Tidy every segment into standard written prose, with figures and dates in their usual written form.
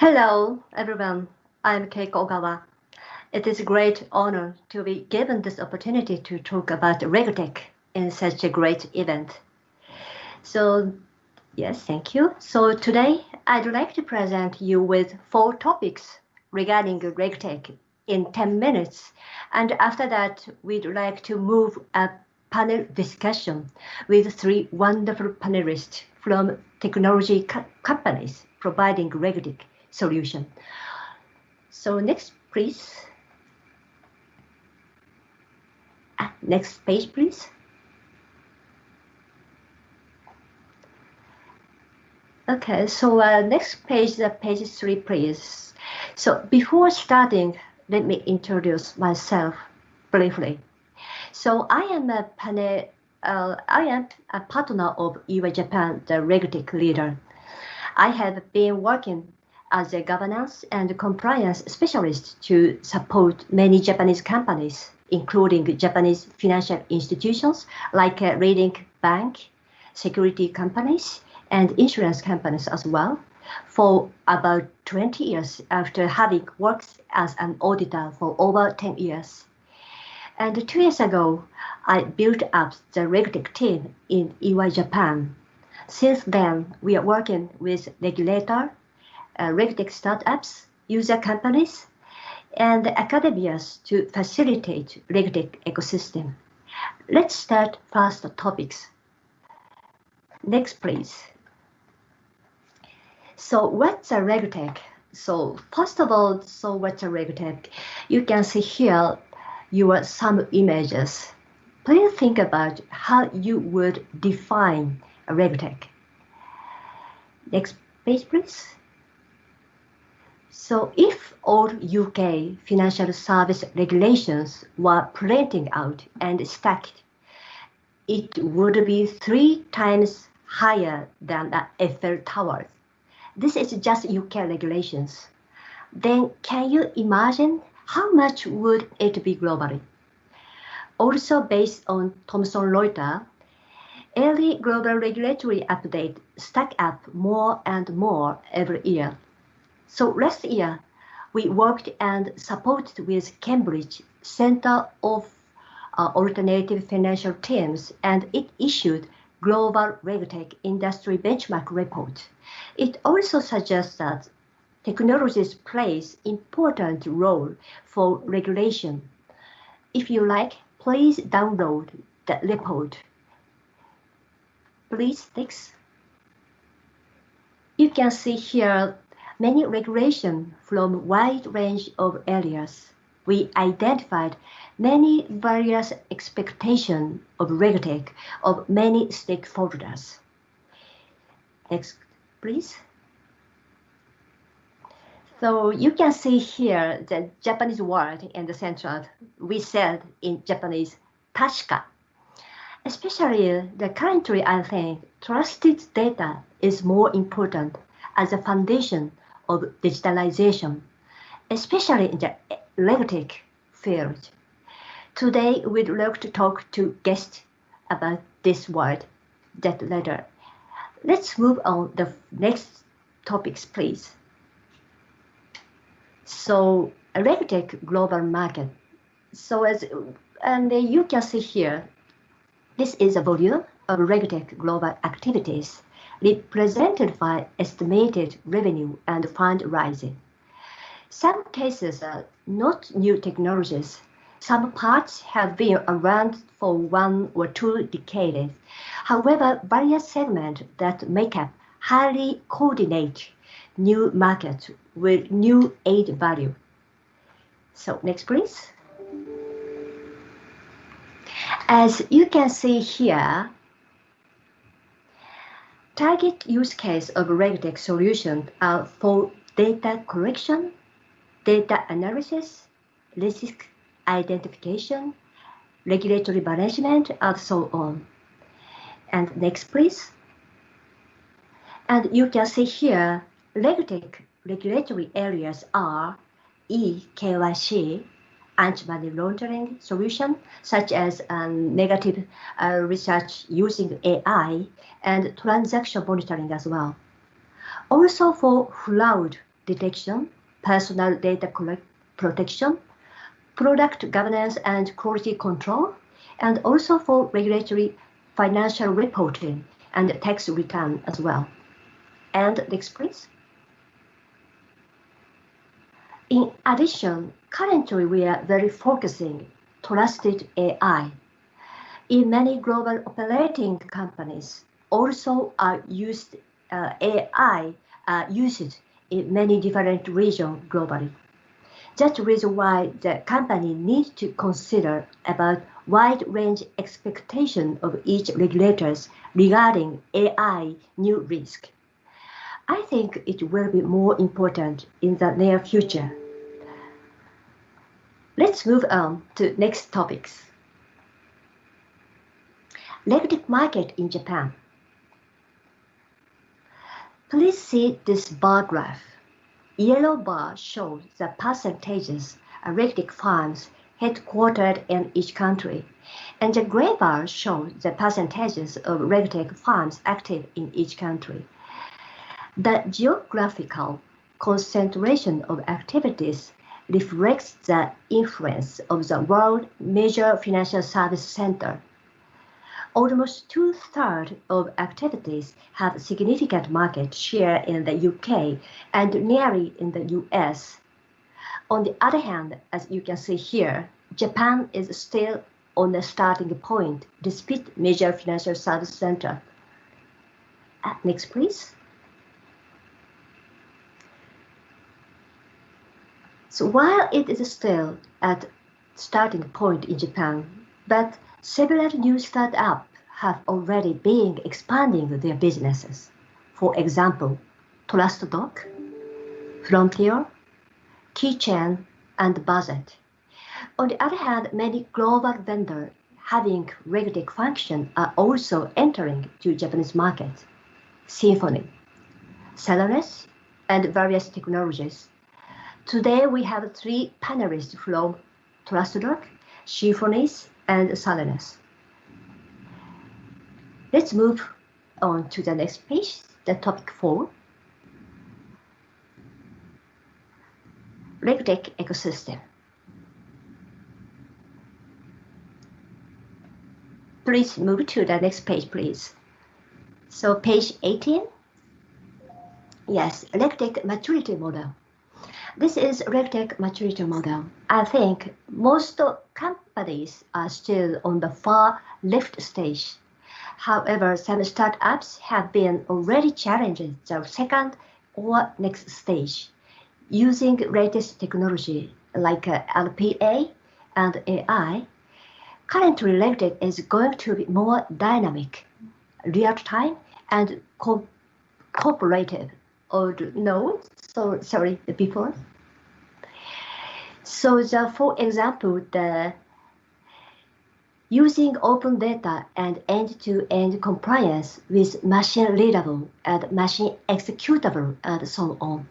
Hello, everyone. I'm Keiko Ogawa. It is a great honor to be given this opportunity to talk about Regtech in such a great event. So, yes, thank you. So today, I'd like to present you with 4 topics regarding Regtech in 10 minutes. And after that, we'd like to move a panel discussion with 3 wonderful panelists from technology companies providing Regtech solution. So next, please. Next page, please. Okay, so next page, page 3, please. So before starting, let me introduce myself briefly. So I am a partner of EY Japan, the Regtech leader. I have been working as a governance and compliance specialist to support many Japanese companies, including Japanese financial institutions like a leading bank, security companies, and insurance companies as well, for about 20 years after having worked as an auditor for over 10 years. And 2 years ago, I built up the Regtech team in EY Japan. Since then, we are working with regulator, Regtech startups, user companies, and academias to facilitate Regtech ecosystem. Let's start first topics. Next, please. So what's a Regtech? So first of all, what's a Regtech? You can see here some images. Please think about how you would define a Regtech. Next page, please. So if all UK financial service regulations were printed out and stacked, it would be 3 times higher than the Eiffel Tower. This is just UK regulations. Then can you imagine how much would it be globally? Also based on Thomson Reuters, early global regulatory updates stack up more and more every year. So last year, we worked and supported with Cambridge Center of Alternative Financial Teams, and it issued Global Regtech Industry Benchmark Report. It also suggests that technologies plays important role for regulation. If you like, please download the report. Please, next. You can see here many regulations from a wide range of areas. We identified many various expectations of Regtech of many stakeholders. Next, please. So you can see here the Japanese word in the center. We said in Japanese, "tashika." Especially the currently, I think, trusted data is more important as a foundation of digitalization, especially in the Regtech field. Today, we'd like to talk to guests about this word that later. Let's move on the next topics, please. So, Regtech global market. So you can see here, this is a volume of Regtech global activities represented by estimated revenue and fundraising. Some cases are not new technologies. Some parts have been around for 1 or 2 decades. However, various segments that make up highly coordinate new markets with new aid value. So next, please. As you can see here, target use case of Regtech solutions are for data collection, data analysis, risk identification, regulatory management, and so on. And next, please. And you can see here, Regtech regulatory areas are eKYC, anti-money laundering solution, such as negative research using AI and transaction monitoring as well. Also for fraud detection, personal data protection, product governance and quality control, and also for regulatory financial reporting and tax return as well. And next, please. In addition, currently we are very focusing trusted AI. In many global operating companies, also are used AI used in many different regions globally. That's the reason why the company needs to consider about wide range expectation of each regulators regarding AI new risk. I think it will be more important in the near future. Let's move on to next topics. Regtech market in Japan. Please see this bar graph. Yellow bar shows the percentages of Regtech firms headquartered in each country, and the gray bar shows the percentages of Regtech firms active in each country. The geographical concentration of activities reflects the influence of the world major financial service center. Almost 2/3 of activities have significant market share in the UK and nearly in the US. On the other hand, as you can see here, Japan is still on the starting point despite major financial service center. Next, please. So while it is still at starting point in Japan, but several new startups have already been expanding their businesses. For example, TrustDoc, Frontier, Keychain, and Budget. On the other hand, many global vendors having Regtech function are also entering to Japanese market. Symphony, Celonis, and various technologies. Today we have 3 panelists from TrustDoc, Symphonies, and Celonis. Let's move on to the next page, the topic 4. Regtech ecosystem. Please move to the next page, please. So page 18. Yes, Regtech maturity model. This is Regtech maturity model. I think most companies are still on the far left stage. However, some startups have been already challenging the second or next stage using latest technology like RPA and AI. Currently, Regtech is going to be more dynamic, real-time, and cooperative. Or no, so sorry, before. So, for example, using open data and end-to-end compliance with machine readable and machine executable and so on.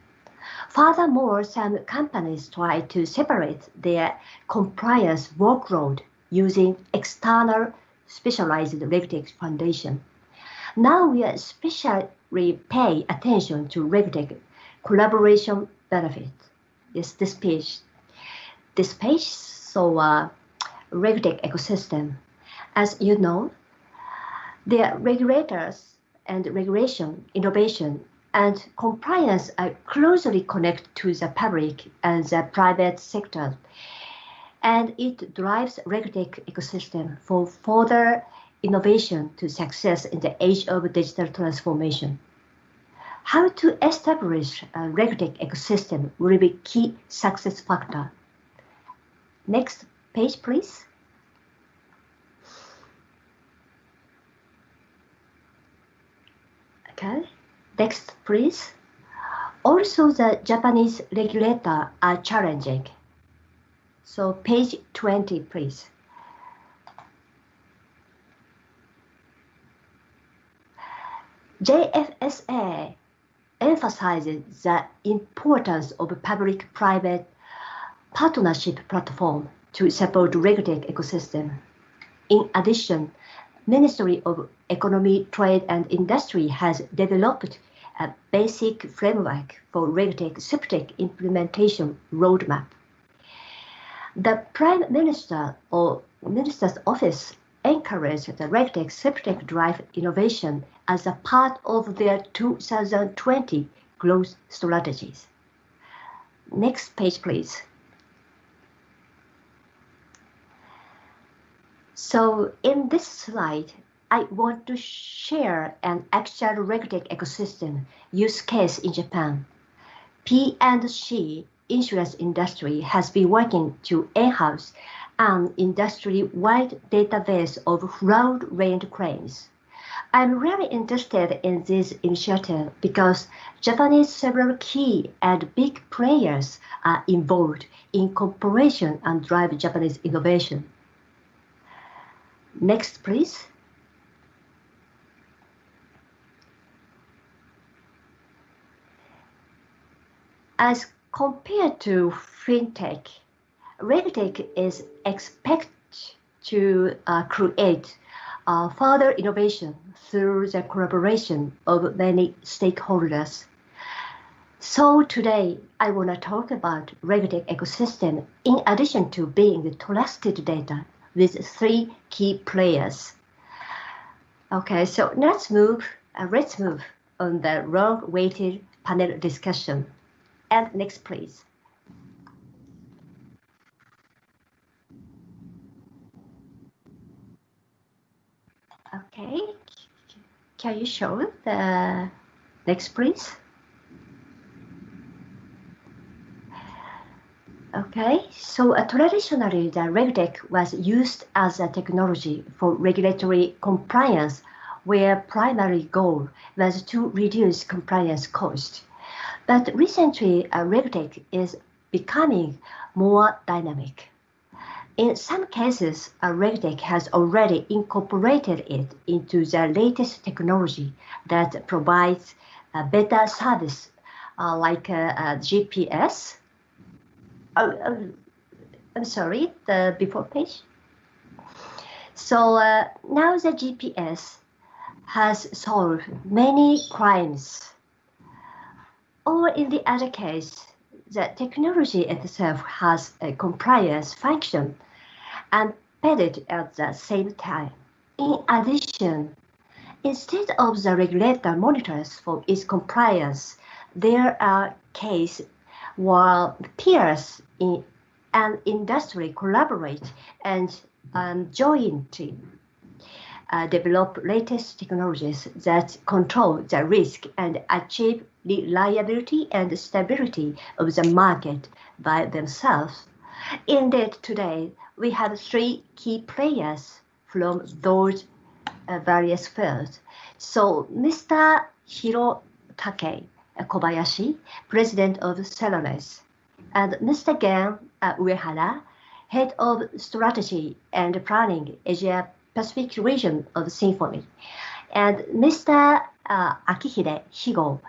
Furthermore, some companies try to separate their compliance workload using external specialized Regtech foundation. Now we are especially pay attention to Regtech collaboration benefit. Yes, this page. So Regtech ecosystem. As you know, the regulators and regulation, innovation, and compliance are closely connected to the public and the private sector, and it drives Regtech ecosystem for further innovation to success in the age of digital transformation. How to establish a Regtech ecosystem will be key success factor. Next page, please. Okay, next, please. Also, the Japanese regulator are challenging. So page 20, please. JFSA emphasizes the importance of a public-private partnership platform to support Regtech ecosystem. In addition, Ministry of Economy, Trade and Industry has developed a basic framework for Regtech Syptech implementation roadmap. The Prime Minister or Minister's Office encouraged the Regtech Syptech drive innovation as a part of their 2020 growth strategies. Next page, please. So in this slide, I want to share an actual Regtech ecosystem use case in Japan. P&C insurance industry has been working to enhance an industry-wide database of fraud-related claims. I'm really interested in this initiative because Japanese several key and big players are involved in cooperation and drive Japanese innovation. Next, please. As compared to Fintech, Regtech is expected to create further innovation through the collaboration of many stakeholders. So today, I want to talk about Regtech ecosystem in addition to being the trusted data with 3 key players. Okay, so let's move on the long-awaited panel discussion. And next, please. Okay, can you show the next, please? Okay, so traditionally the Regtech was used as a technology for regulatory compliance, where primary goal was to reduce compliance cost. But recently, Regtech is becoming more dynamic. In some cases, Regtech has already incorporated it into the latest technology that provides a better service, like GPS. I'm sorry, the before page. So now the GPS has solved many crimes. Or in the other case, the technology itself has a compliance function embedded at the same time. In addition, instead of the regulator monitors for its compliance, there are cases where peers in an industry collaborate and jointly develop latest technologies that control the risk and achieve reliability and stability of the market by themselves. Indeed, today, we have 3 key players from those various fields. So, Mr. Hirotake Kobayashi, President of Celonis, and Mr. Gen Uehara, Head of Strategy and Planning, Asia Pacific region of Symphony, and Mr. Akihide Higo,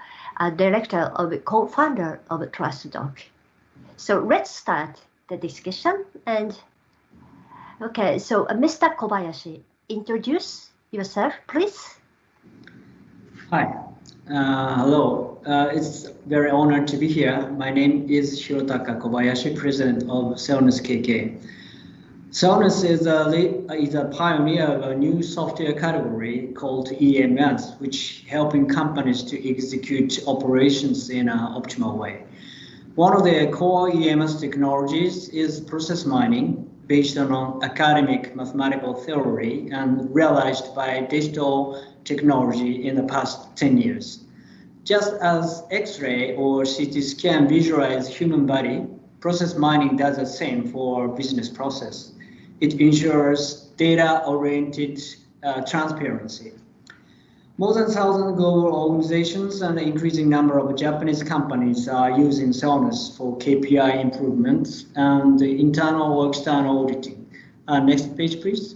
Director of co-founder of TrustDoc. So let's start the discussion. And okay, so Mr. Kobayashi, introduce yourself, please. Hi, hello. It's very honored to be here. My name is Hirotaka Kobayashi, President of Celonis KK. Celonis is a pioneer of a new software category called EMS, which helping companies to execute operations in an optimal way. One of the core EMS technologies is process mining, based on academic mathematical theory and realized by digital technology in the past 10 years. Just as X-ray or CT scan visualize human body, process mining does the same for business process. It ensures data-oriented transparency. More than 1,000 global organizations and an increasing number of Japanese companies are using Celonis for KPI improvements and internal or external auditing. Next page, please.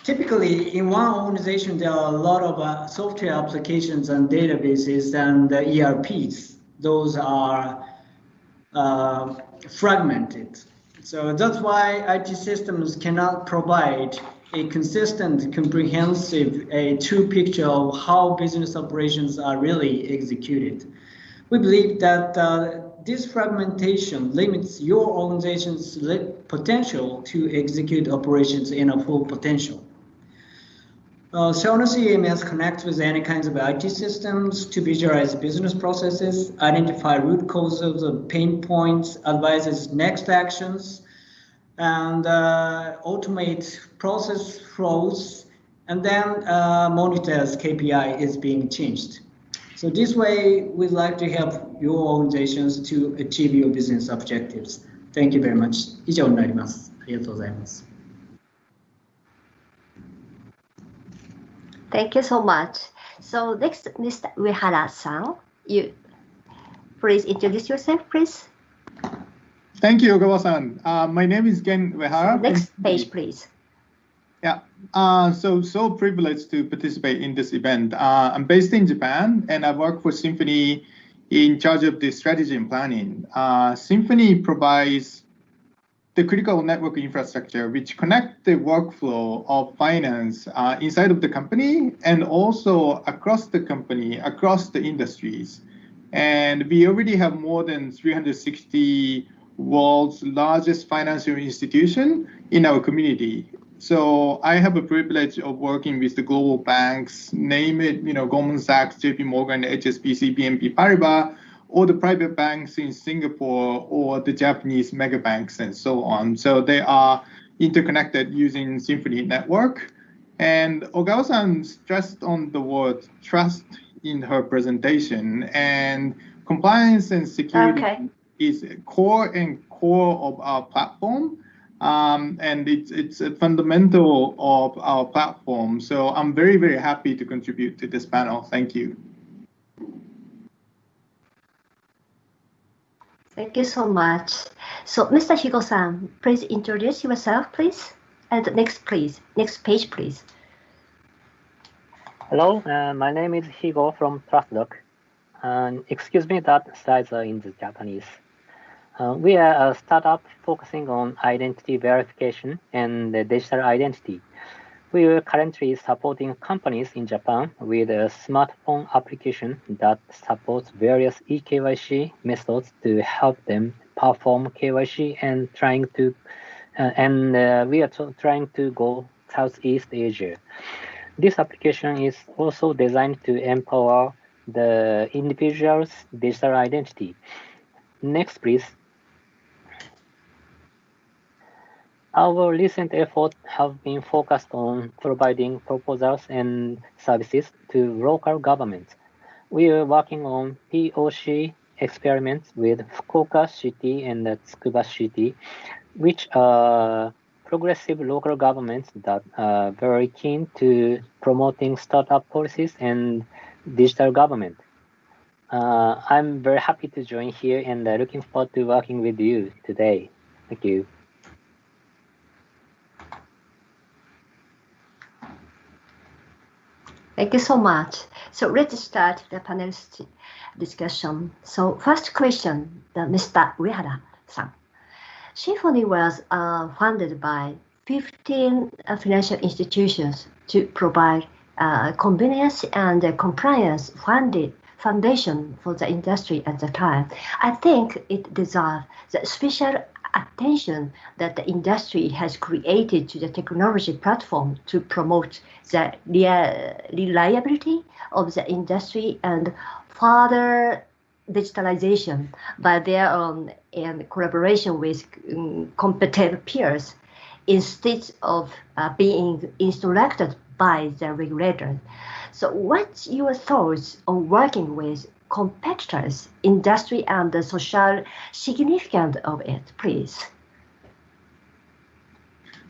Typically, in one organization, there are a lot of software applications and databases and ERPs. Those are fragmented. So that's why IT systems cannot provide a consistent, comprehensive, a true picture of how business operations are really executed. We believe that this fragmentation limits your organization's potential to execute operations in a full potential. Sonos EMS connects with any kinds of IT systems to visualize business processes, identify root causes of pain points, advises next actions, and automate process flows, and then monitors KPI is being changed. So this way, we'd like to help your organizations to achieve your business objectives. Thank you very much. 以上になります。ありがとうございます。Thank you so much. So next, Mr. Uehara-san, you please introduce yourself, please. Thank you, Ogawa-san. My name is Gen Uehara. So next page, please. Yeah, so privileged to participate in this event. I'm based in Japan, and I work for Symphony in charge of the strategy and planning. Symphony provides the critical network infrastructure which connect the workflow of finance inside of the company and also across the company, across the industries. And we already have more than 360 world's largest financial institution in our community. So I have a privilege of working with the global banks, name it, Goldman Sachs, JP Morgan, HSBC, BNP Paribas, or the private banks in Singapore, or the Japanese mega banks, and so on. So they are interconnected using Symphony Network. And Ogawa-san stressed on the word trust in her presentation, and compliance and security is core of our platform. And it's a fundamental of our platform. So I'm very, very happy to contribute to this panel. Thank you. Thank you so much. So Mr. Higo-san, please introduce yourself, please. And next page, please. Hello, my name is Higo from TrustDoc. Excuse me that slides are in the Japanese. We are a startup focusing on identity verification and digital identity. We are currently supporting companies in Japan with a smartphone application that supports various eKYC methods to help them perform KYC and we are trying to go Southeast Asia. This application is also designed to empower the individual's digital identity. Next, please. Our recent efforts have been focused on providing proposals and services to local governments. We are working on POC experiments with Fukuoka City and Tsukuba City, which are progressive local governments that are very keen to promoting startup policies and digital government. I'm very happy to join here and looking forward to working with you today. Thank you. Thank you so much. So let's start the panelist discussion. So first question, Mr. Uehara-san. Symphony was funded by 15 financial institutions to provide convenience and compliance foundation for the industry at the time. I think it deserves the special attention that the industry has created to the technology platform to promote the reliability of the industry and further digitalization by their own and collaboration with competent peers instead of being instructed by the regulator. So what's your thoughts on working with competitors, industry, and the social significance of it, please?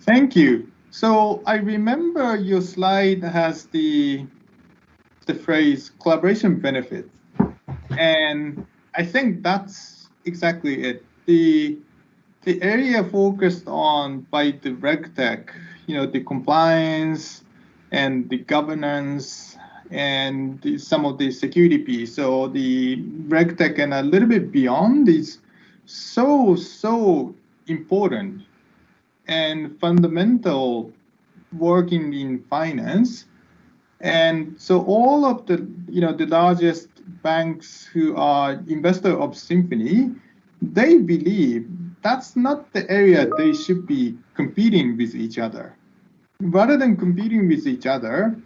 Thank you. So I remember your slide has the phrase collaboration benefit. And I think that's exactly it. The area focused on by the Regtech, the compliance and the governance and some of the security piece. So the Regtech and a little bit beyond is so important and fundamental working in finance. And so all of the, the largest banks who are investor of Symphony, they believe that's not the area they should be competing with each other. Rather than competing with each other,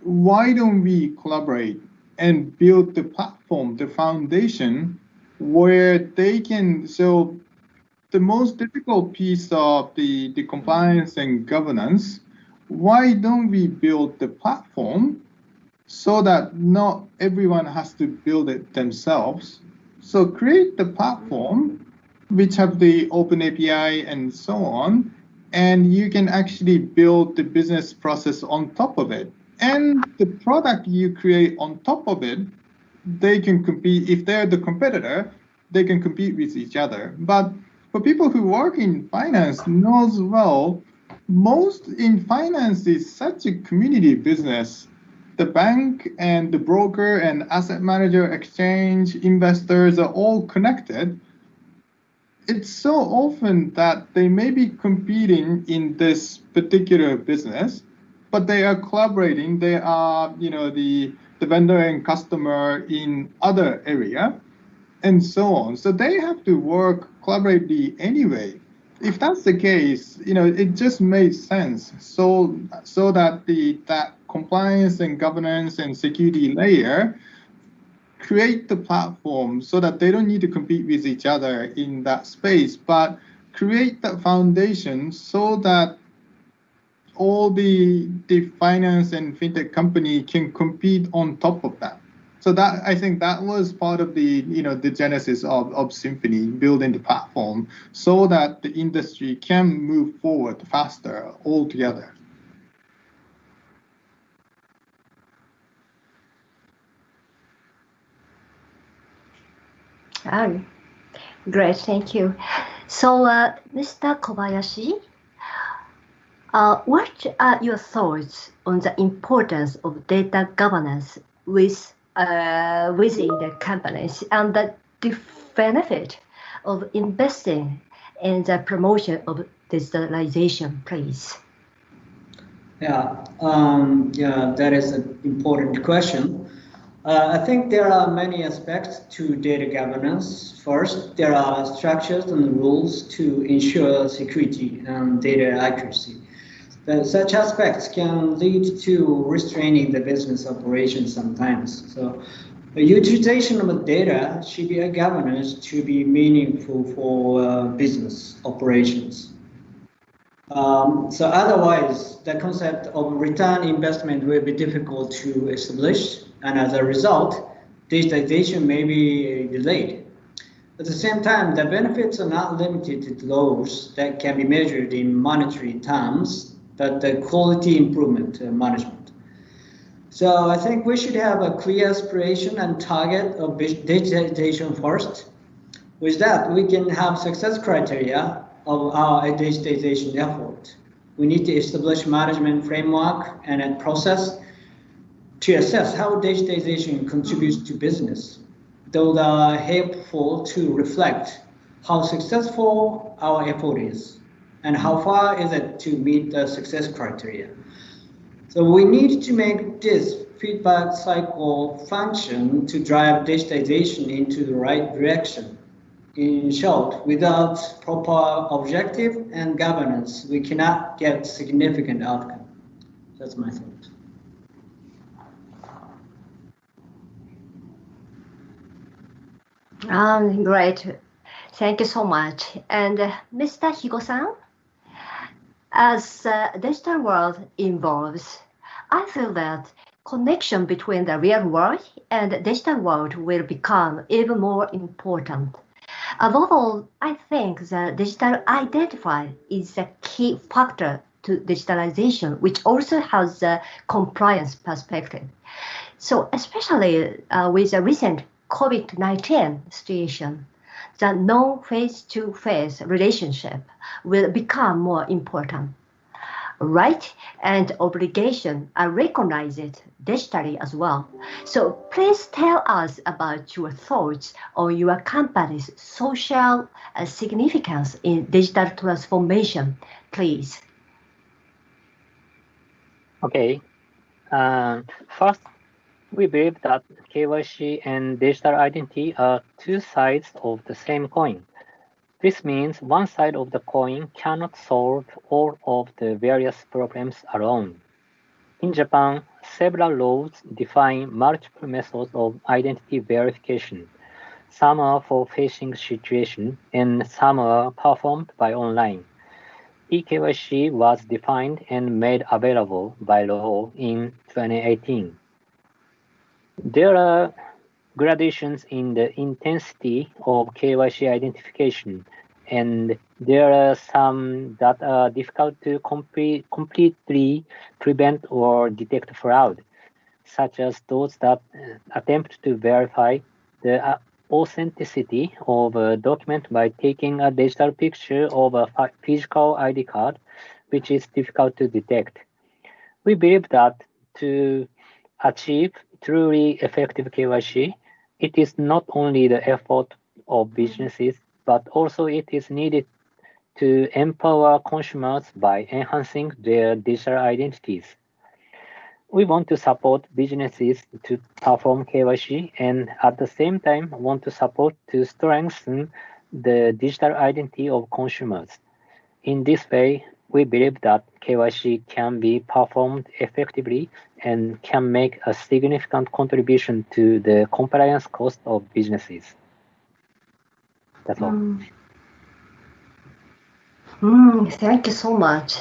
why don't we collaborate and build the platform, the foundation, where they can, so the most difficult piece of the compliance and governance, why don't we build the platform so that not everyone has to build it themselves? So create the platform which have the open API and so on, and you can actually build the business process on top of it. And the product you create on top of it, they can compete. If they're the competitor, they can compete with each other. But for people who work in finance knows well, most in finance is such a community business. The bank and the broker and asset manager, exchange, investors are all connected. It's so often that they may be competing in this particular business, but they are collaborating. They are, the vendor and customer in other area, and so on. So they have to work collaboratively anyway. If that's the case, it just makes sense. So that that compliance and governance and security layer create the platform so that they don't need to compete with each other in that space, but create that foundation so that all the finance and fintech company can compete on top of that. So that, I think that was part of the, the genesis of Symphony, building the platform so that the industry can move forward faster altogether. Oh, great, thank you. So, Mr. Kobayashi, what are your thoughts on the importance of data governance within the companies and the benefit of investing in the promotion of digitalization, please? Yeah, that is an important question. I think there are many aspects to data governance. First, there are structures and rules to ensure security and data accuracy. Such aspects can lead to restraining the business operations sometimes. So the utilization of data should be a governance to be meaningful for business operations. So otherwise, the concept of return investment will be difficult to establish, and as a result, digitization may be delayed. At the same time, the benefits are not limited to those that can be measured in monetary terms, but the quality improvement management. So I think we should have a clear aspiration and target of digitization first. With that, we can have success criteria of our digitization effort. We need to establish management framework and a process to assess how digitization contributes to business. Those are helpful to reflect how successful our effort is and how far is it to meet the success criteria. So we need to make this feedback cycle function to drive digitization into the right direction. In short, without proper objective and governance, we cannot get significant outcome. That's my thought. Great. Thank you so much. And Mr. Higo-san, as the digital world evolves, I feel that connection between the real world and the digital world will become even more important. Above all, I think the digital identifier is a key factor to digitalization, which also has a compliance perspective. So especially with the recent COVID-19 situation, the non-face-to-face relationship will become more important. Right and obligation are recognized digitally as well. So please tell us about your thoughts on your company's social significance in digital transformation, please. Okay. First, we believe that KYC and digital identity are two sides of the same coin. This means one side of the coin cannot solve all of the various problems alone. In Japan, several laws define multiple methods of identity verification. Some are for facing situation and some are performed by online. eKYC was defined and made available by law in 2018. There are gradations in the intensity of KYC identification, and there are some that are difficult to completely prevent or detect fraud, such as those that attempt to verify the authenticity of a document by taking a digital picture of a physical ID card, which is difficult to detect. We believe that to achieve truly effective KYC, it is not only the effort of businesses, but also it is needed to empower consumers by enhancing their digital identities. We want to support businesses to perform KYC and at the same time want to support to strengthen the digital identity of consumers. In this way, we believe that KYC can be performed effectively and can make a significant contribution to the compliance cost of businesses. That's all. Thank you so much.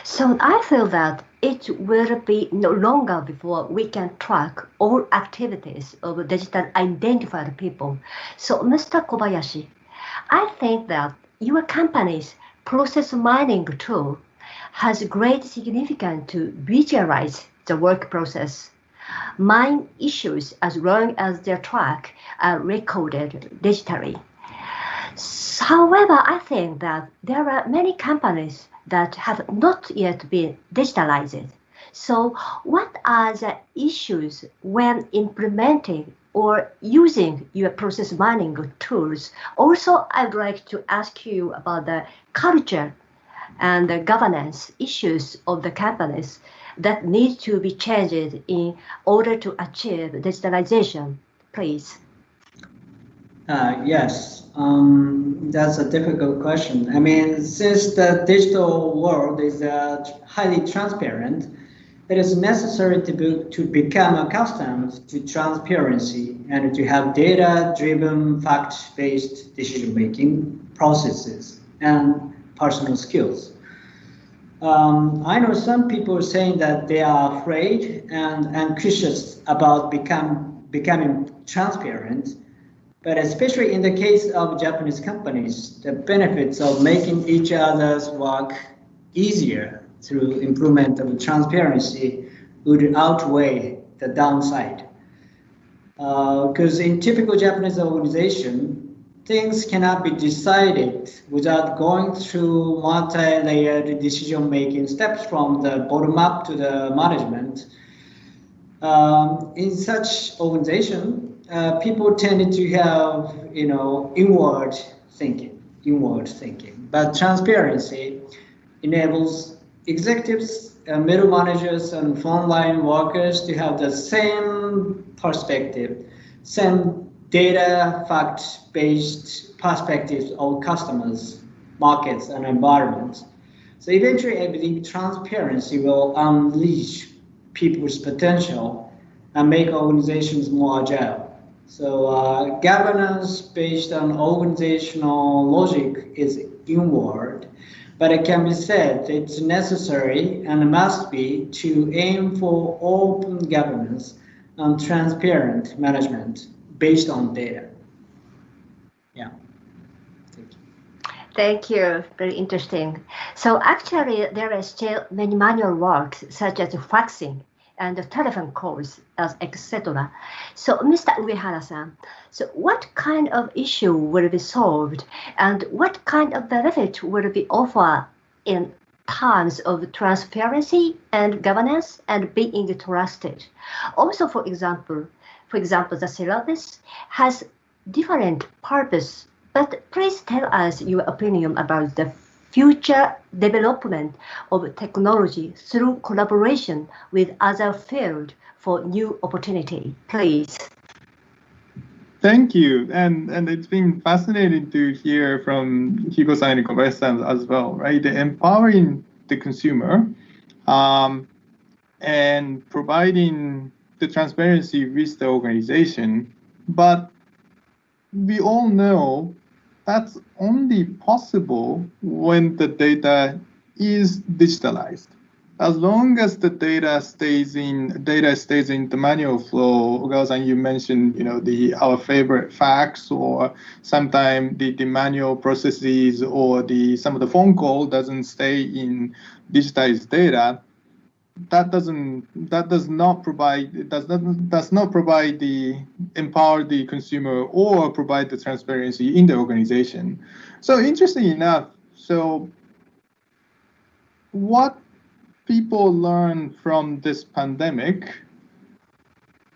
So I feel that it will be no longer before we can track all activities of digital identified people. So Mr. Kobayashi, I think that your company's process mining tool has great significance to visualize the work process. Mine issues as long as their track are recorded digitally. However, I think that there are many companies that have not yet been digitalized. So what are the issues when implementing or using your process mining tools? Also, I'd like to ask you about the culture and the governance issues of the companies that need to be changed in order to achieve digitalization, please. Yes, that's a difficult question. I mean, since the digital world is highly transparent, it is necessary to become accustomed to transparency and to have data-driven, fact-based decision-making processes and personal skills. I know some people saying that they are afraid and anxious about becoming transparent. But especially in the case of Japanese companies, the benefits of making each other's work easier through improvement of transparency would outweigh the downside. Because in typical Japanese organization, things cannot be decided without going through multi-layered decision-making steps from the bottom up to the management. In such organization, people tended to have, inward thinking. But transparency enables executives, middle managers, and frontline workers to have the same perspective, same data, fact-based perspectives of customers, markets, and environments. So eventually, I believe transparency will unleash people's potential and make organizations more agile. So governance based on organizational logic is inward, but it can be said it's necessary and must be to aim for open governance and transparent management based on data. Yeah. Thank you. Thank you. Very interesting. So actually, there are still many manual works such as faxing and the telephone calls, etc. So, Mr. Uehara-san, so what kind of issue will be solved, and what kind of benefit will be offered in terms of transparency and governance and being trusted? Also, for example, the service has different purpose. But please tell us your opinion about the future development of technology through collaboration with other fields for new opportunity, please. Thank you, and it's been fascinating to hear from Hiko-san and Kobayashi-san as well, right? The empowering the consumer, and providing the transparency with the organization, but we all know that's only possible when the data is digitalized. As long as the data stays in the manual flow, Ogawa-san, you mentioned, our favorite fax, or sometimes the manual processes, or some of the phone call doesn't stay in digitized data. That does not provide the empower the consumer or provide the transparency in the organization. So interesting enough, what people learn from this pandemic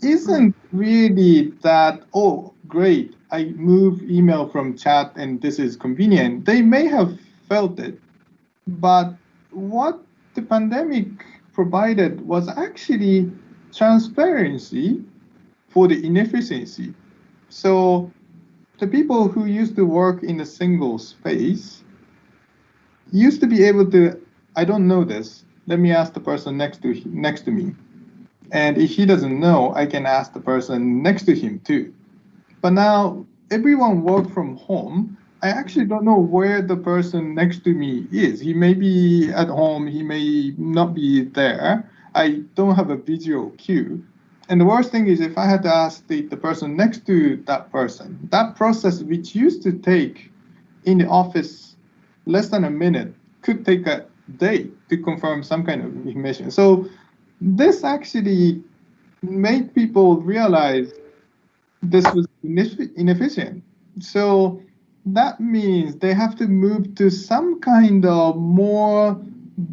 isn't really that, oh, great, I move email from chat and this is convenient. They may have felt it, but what the pandemic provided was actually transparency for the inefficiency. So the people who used to work in a single space used to be able to, I don't know this, let me ask the person next to me. And if he doesn't know, I can ask the person next to him too. But now everyone work from home. I actually don't know where the person next to me is. He may be at home, he may not be there. I don't have a visual cue. And the worst thing is, if I had to ask the person next to that person, that process which used to take in the office less than a minute could take a day to confirm some kind of information. So this actually made people realize this was inefficient. So that means they have to move to some kind of more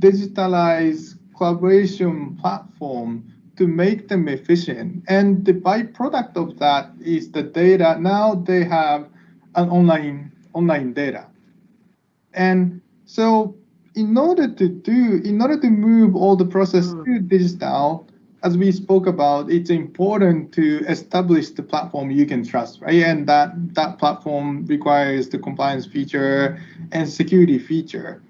digitalized collaboration platform to make them efficient. And the byproduct of that is the data. Now they have an online data. And so in order to move all the process to digital, as we spoke about, it's important to establish the platform you can trust, right? And that platform requires the compliance feature and security feature.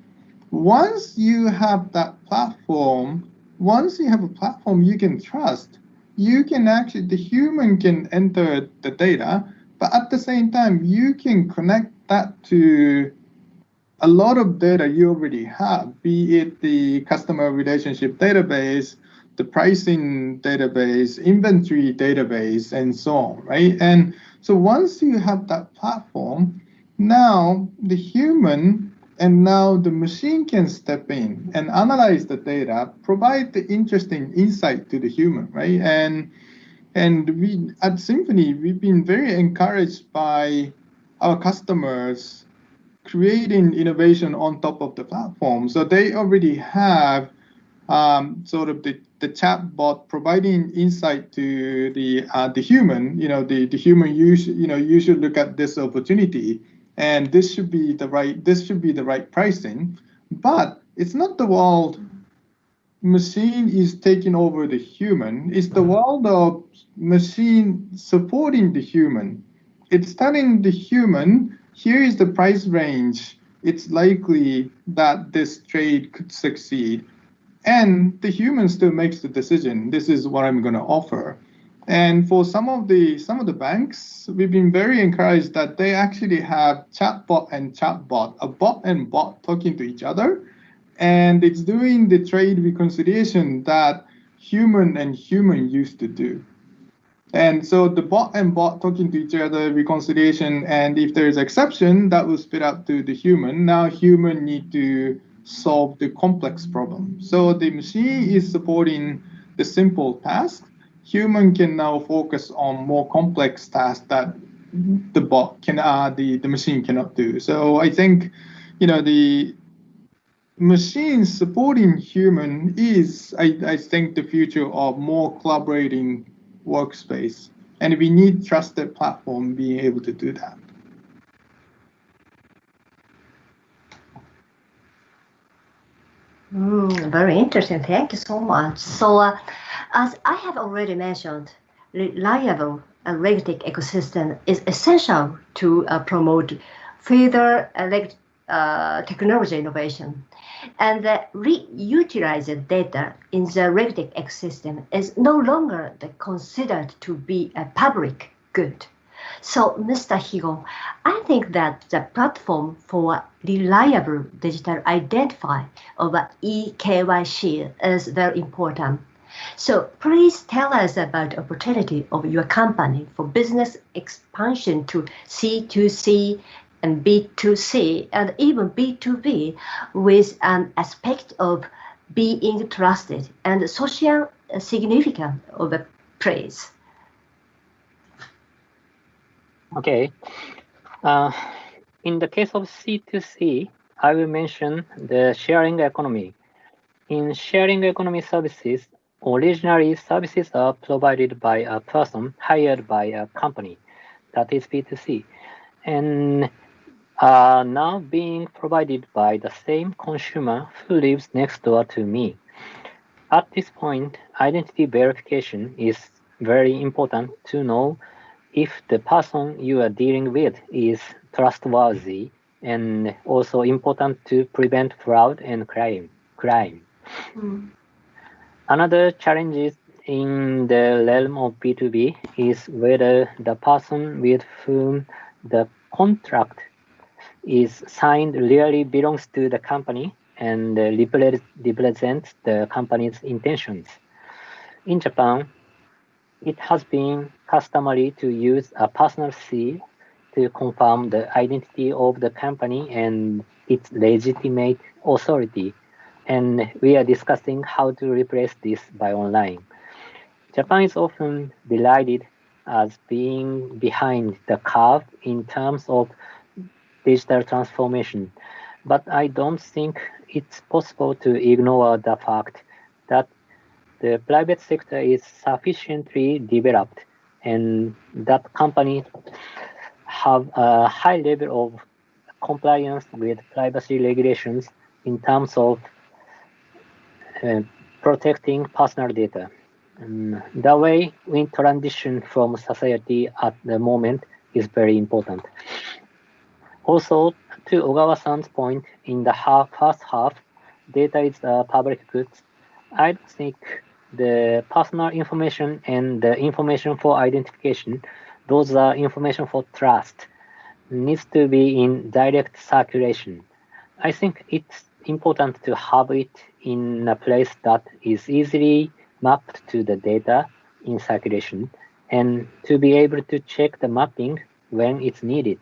Once you have that platform, once you have a platform you can trust, you can actually, the human can enter the data, but at the same time, you can connect that to a lot of data you already have, be it the customer relationship database, the pricing database, inventory database, and so on, right? And so once you have that platform, now the human and now the machine can step in and analyze the data, provide the interesting insight to the human, right? And we at Symphony, we've been very encouraged by our customers creating innovation on top of the platform. So they already have sort of the chatbot providing insight to the human. The human you should look at this opportunity, and this should be the right pricing. But it's not the world machine is taking over the human. It's the world of machine supporting the human. It's telling the human, here is the price range. It's likely that this trade could succeed. And the human still makes the decision. This is what I'm going to offer. And for some of the banks, we've been very encouraged that they actually have chatbot and chatbot, a bot and bot talking to each other. And it's doing the trade reconciliation that human and human used to do. And so the bot and bot talking to each other, reconciliation, and if there's exception, that will spit out to the human. Now human need to solve the complex problem. So the machine is supporting the simple task. Human can now focus on more complex tasks that the bot can, the machine cannot do. So I think, the machine supporting human is, I think, the future of more collaborating workspace, and we need trusted platform being able to do that. Very interesting. Thank you so much. So, as I have already mentioned, reliable Regtech ecosystem is essential to promote further technology innovation. And the reutilized data in the Regtech ecosystem is no longer considered to be a public good. So, Mr. Higo, I think that the platform for reliable digital identifier of eKYC is very important. So please tell us about the opportunity of your company for business expansion to C2C and B2C and even B2B with an aspect of being trusted and social significance of a praise. Okay. In the case of C2C, I will mention the sharing economy. In sharing economy services, originally services are provided by a person hired by a company, that is B2C, and are now being provided by the same consumer who lives next door to me. At this point, identity verification is very important to know if the person you are dealing with is trustworthy, and also important to prevent fraud and crime. Another challenge in the realm of B2B is whether the person with whom the contract is signed really belongs to the company and represents the company's intentions. In Japan, it has been customary to use a personal seal to confirm the identity of the company and its legitimate authority, and we are discussing how to replace this by online. Japan is often derided as being behind the curve in terms of digital transformation, but I don't think it's possible to ignore the fact that the private sector is sufficiently developed and that companies have a high level of compliance with privacy regulations in terms of protecting personal data. The way we transition from society at the moment is very important. Also, to Ogawa-san's point, in the first half, data is a public good. I don't think the personal information and the information for identification, those are information for trust, needs to be in direct circulation. I think it's important to have it in a place that is easily mapped to the data in circulation and to be able to check the mapping when it's needed.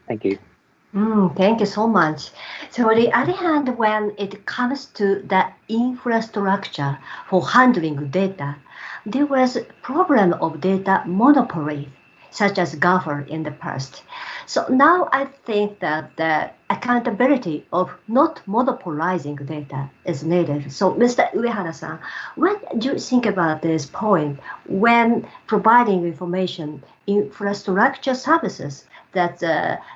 Thank you. Thank you so much. So on the other hand, when it comes to the infrastructure for handling data, there was a problem of data monopoly, such as GAFA in the past. So now I think that the accountability of not monopolizing data is needed. So Mr. Uehara-san, what do you think about this point when providing information infrastructure services that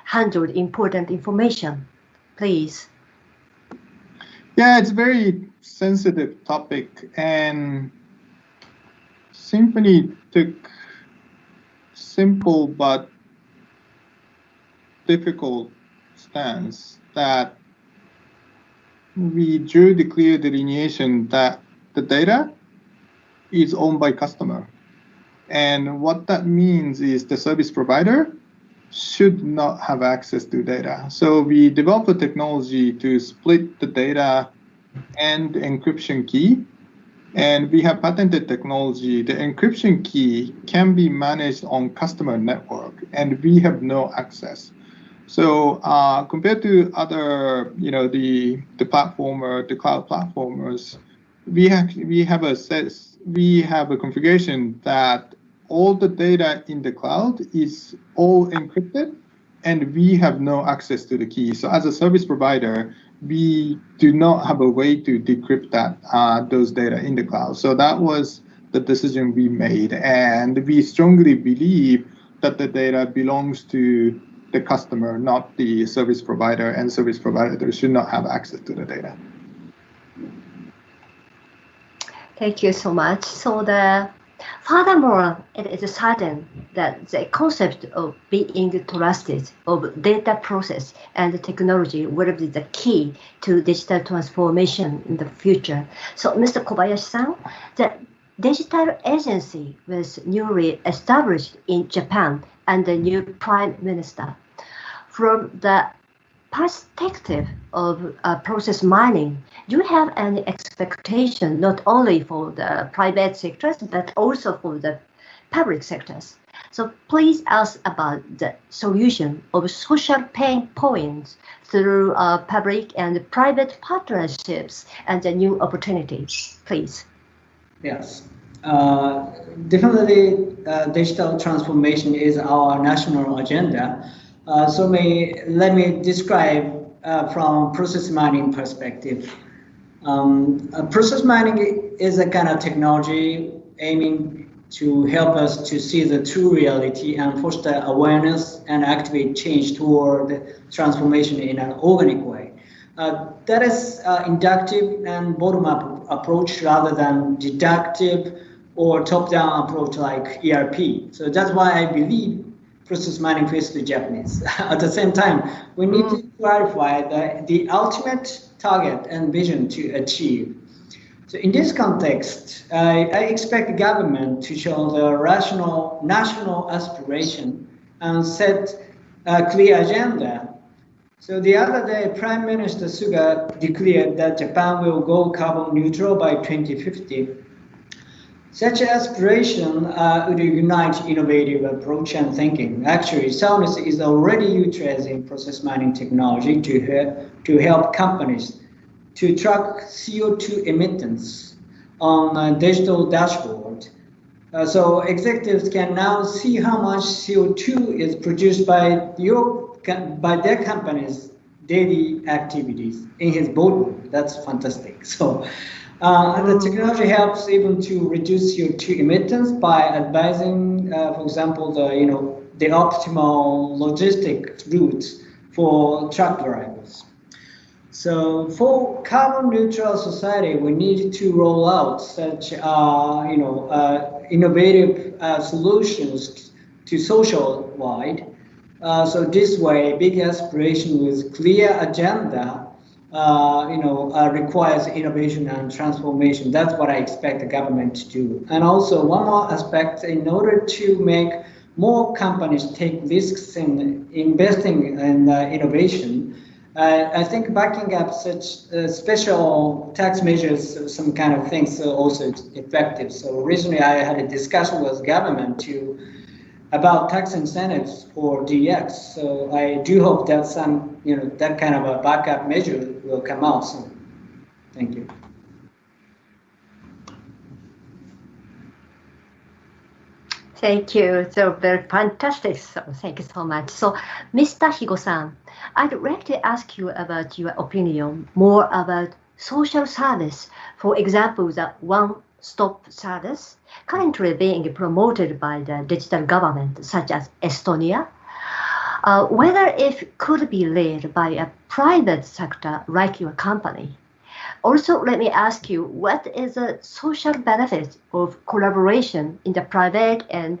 handled important information, please? Yeah, it's a very sensitive topic, and Symphony took simple but difficult stance that we drew the clear delineation that the data is owned by customer. And what that means is the service provider should not have access to data. So we developed a technology to split the data and the encryption key. And we have patented technology. The encryption key can be managed on customer network, and we have no access. So compared to other, the platformer, the cloud platformers, we have a configuration that all the data in the cloud is all encrypted, and we have no access to the key. So as a service provider, we do not have a way to decrypt those data in the cloud. So that was the decision we made, and we strongly believe that the data belongs to the customer, not the service provider, and service provider should not have access to the data. Thank you so much. Furthermore, it is certain that the concept of being trusted of data process and technology will be the key to digital transformation in the future. So, Mr. Kobayashi-san, the digital agency was newly established in Japan and the new Prime Minister. From the perspective of process mining, do you have any expectation not only for the private sectors but also for the public sectors? So please ask about the solution of social pain points through public and private partnerships and the new opportunities, please. Yes, definitely digital transformation is our national agenda. Let me describe from process mining perspective. Process mining is a kind of technology aiming to help us to see the true reality and foster awareness and activate change toward transformation in an organic way. That is inductive and bottom-up approach rather than deductive or top-down approach like ERP. So that's why I believe process mining fits the Japanese. At the same time, we need to clarify the ultimate target and vision to achieve. So in this context, I expect the government to show the rational national aspiration and set a clear agenda. So the other day, Prime Minister Suga declared that Japan will go carbon neutral by 2050. Such aspiration would unite innovative approach and thinking. Actually, Soundness is already utilizing process mining technology to help companies to track CO2 emissions on a digital dashboard. So executives can now see how much CO2 is produced by their company's daily activities in his boardroom. That's fantastic. So. The technology helps even to reduce CO2 emissions by advising, for example, the optimal logistic routes for truck drivers. So for carbon neutral society, we need to roll out such innovative solutions to social wide. So this way, big aspiration with clear agenda requires innovation and transformation. That's what I expect the government to do. And also one more aspect, in order to make more companies take risks in investing in innovation, I think backing up such special tax measures, some kind of things are also effective. So recently I had a discussion with government about tax incentives for DX. So I do hope that that kind of a backup measure will come out soon. Thank you. Thank you. So very fantastic. So thank you so much. So, Mr. Higo-san, I'd like to ask you about your opinion more about social service. For example, the one-stop service currently being promoted by the digital government, such as Estonia, whether it could be led by a private sector like your company. Also, let me ask you, what is the social benefit of collaboration in the private and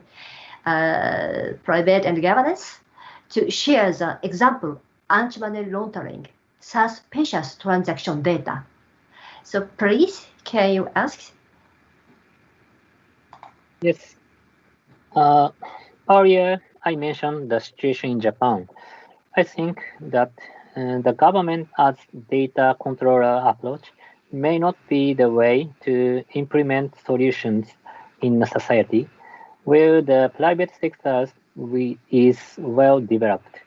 governance? To share the example, anti-money laundering, suspicious transaction data. So please, can you ask? Yes. Earlier, I mentioned the situation in Japan. I think that the government as data controller approach may not be the way to implement solutions in a society where the private sector is well developed.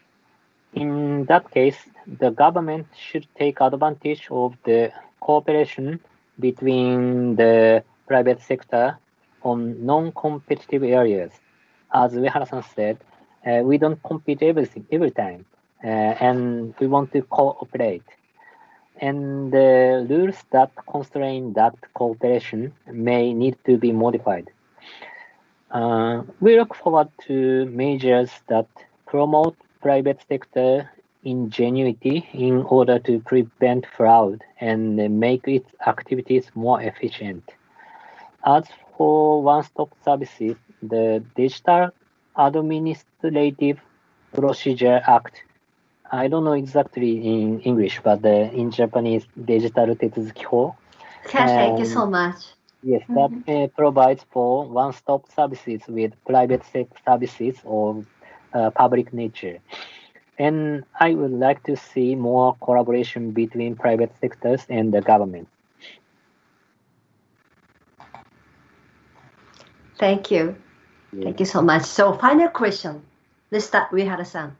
In that case, the government should take advantage of the cooperation between the private sector on non-competitive areas. As Uehara-san said, we don't compete every time, and we want to cooperate. And the rules that constrain that cooperation may need to be modified. We look forward to measures that promote private sector ingenuity in order to prevent fraud and make its activities more efficient. As for one-stop services, the Digital Administrative Procedure Act, I don't know exactly in English, but in Japanese, デジタル手続き法. Thank you so much. Yes, that provides for one-stop services with private services of public nature. And I would like to see more collaboration between private sectors and the government. Thank you. Yes. Thank you so much. So final question. Let's start with Hara-san.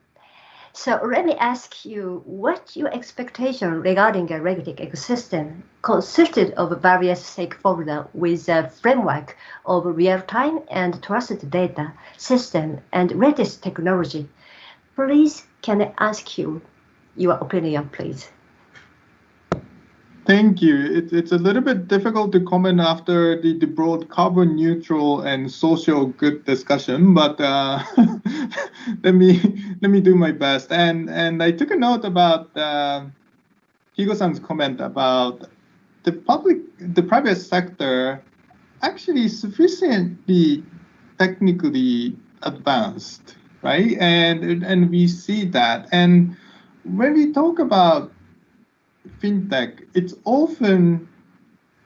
So let me ask you what your expectation regarding a Regtech ecosystem consisted of various stakeholders with a framework of real-time and trusted data system and latest technology. Please, can I ask you your opinion, please? Thank you. It's a little bit difficult to comment after the broad carbon neutral and social good discussion, but let me do my best. And I took a note about Keiko-san's comment about the private sector actually sufficiently technically advanced, right? And we see that. And when we talk about Fintech, it's often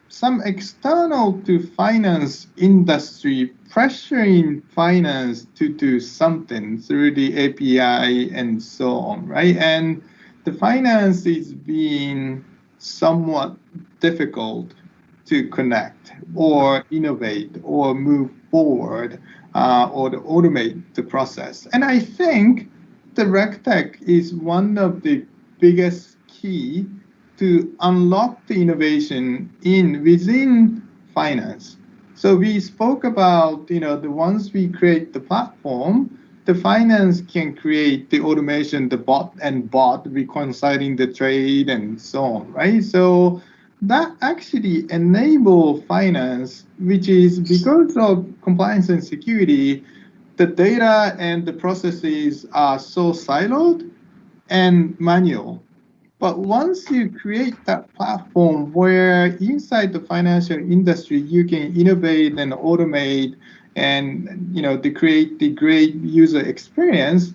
some external to finance industry pressuring finance to do something through the API and so on, right? And the finance is being somewhat difficult to connect or innovate or move forward or to automate the process. And I think the Regtech is one of the biggest key to unlock the innovation within finance. So we spoke about, the once we create the platform, the finance can create the automation, the bot reconciling the trade and so on, right? So that actually enable finance, which is because of compliance and security, the data and the processes are so siloed and manual. But once you create that platform where inside the financial industry, you can innovate and automate and, to create the great user experience,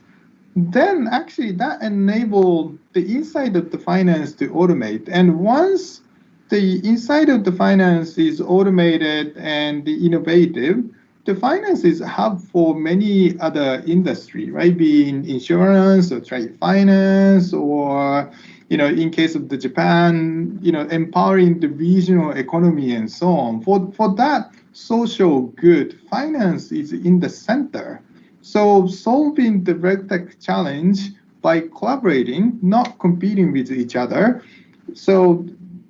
then actually that enables the inside of the finance to automate. And once the inside of the finance is automated and innovative, the finance is a hub for many other industry, right? Being insurance or trade finance or, in case of the Japan, empowering the regional economy and so on. For that social good, finance is in the center. So solving the Regtech challenge by collaborating, not competing with each other. So,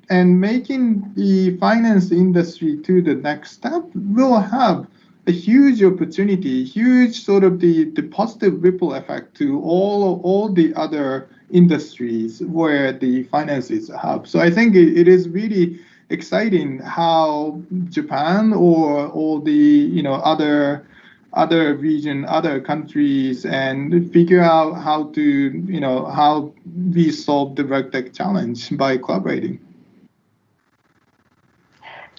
and making the finance industry to the next step will have a huge opportunity, huge sort of the positive ripple effect to all the other industries where the finance is a hub. So I think it is really exciting how Japan or all the other region, other countries, and figure out how to how we solve the Regtech challenge by collaborating.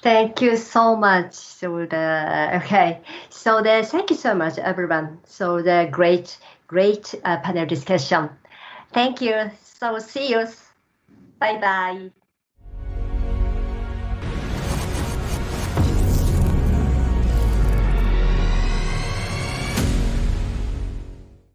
Thank you so much. So thank you so much, everyone. So the great panel discussion. Thank you. So see you. Bye bye.